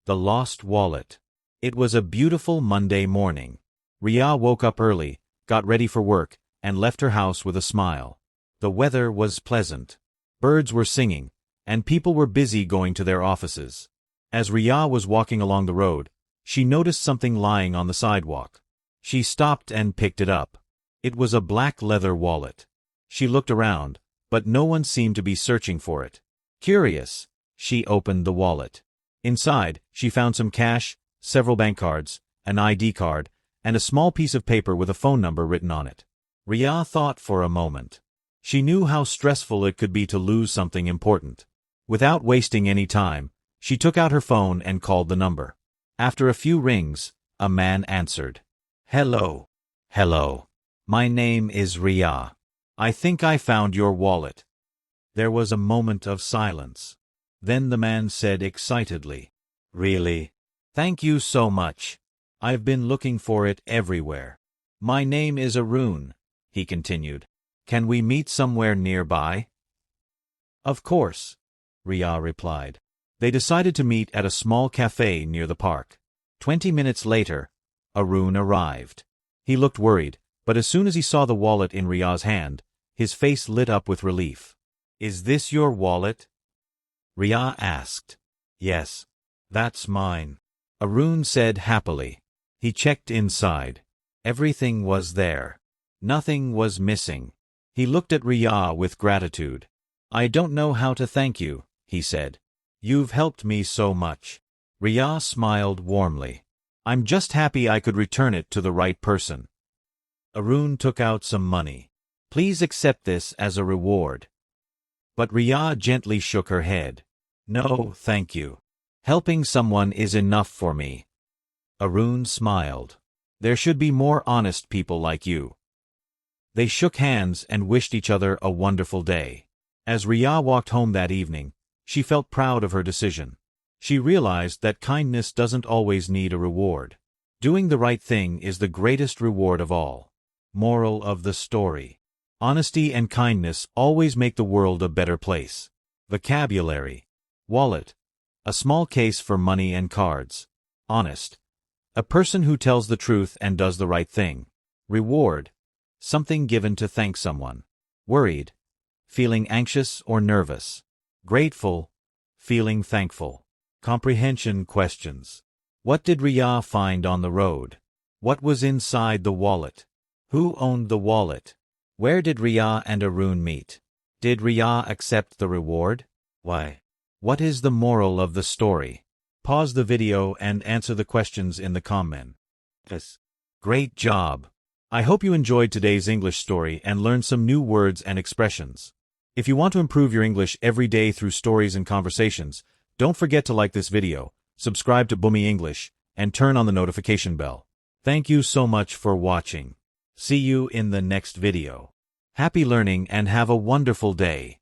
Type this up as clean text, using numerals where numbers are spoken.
The Lost Wallet. It was a beautiful Monday morning. Ria woke up early, got ready for work, and left her house with a smile. The weather was pleasant. Birds were singing, and people were busy going to their offices. As Ria was walking along the road, she noticed something lying on the sidewalk. She stopped and picked it up. It was a black leather wallet. She looked around, but no one seemed to be searching for it. Curious, she opened the wallet. Inside, she found some cash, several bank cards, an ID card, and a small piece of paper with a phone number written on it. Ria thought for a moment. She knew how stressful it could be to lose something important. Without wasting any time, she took out her phone and called the number. After a few rings, a man answered. "Hello. Hello. My name is Ria. I think I found your wallet." There was a moment of silence. Then the man said excitedly, "Really? Thank you so much. I've been looking for it everywhere. My name is Arun," he continued. "Can we meet somewhere nearby?" "Of course," Ria replied. They decided to meet at a small cafe near the park. 20 minutes later, Arun arrived. He looked worried, but as soon as he saw the wallet in Ria's hand, his face lit up with relief. "Is this your wallet?" Ria asked. "Yes, that's mine," Arun said happily. He checked inside. Everything was there. Nothing was missing. He looked at Ria with gratitude. "I don't know how to thank you," he said. "You've helped me so much." Ria smiled warmly. "I'm just happy I could return it to the right person." Arun took out some money. "Please accept this as a reward." But Ria gently shook her head. "No, thank you. Helping someone is enough for me." Arun smiled. "There should be more honest people like you." They shook hands and wished each other a wonderful day. As Ria walked home that evening, she felt proud of her decision. She realized that kindness doesn't always need a reward. Doing the right thing is the greatest reward of all. Moral of the story. Honesty and kindness always make the world a better place. Vocabulary. Wallet. A small case for money and cards. Honest. A person who tells the truth and does the right thing. Reward. Something given to thank someone. Worried. Feeling anxious or nervous. Grateful. Feeling thankful. Comprehension questions. What did Ria find on the road? What was inside the wallet? Who owned the wallet? Where did Ria and Arun meet? Did Ria accept the reward? Why? What is the moral of the story? Pause the video and answer the questions in the comments. Great job! I hope you enjoyed today's English story and learned some new words and expressions. If you want to improve your English every day through stories and conversations, don't forget to like this video, subscribe to Boomy English, and turn on the notification bell. Thank you so much for watching. See you in the next video. Happy learning and have a wonderful day.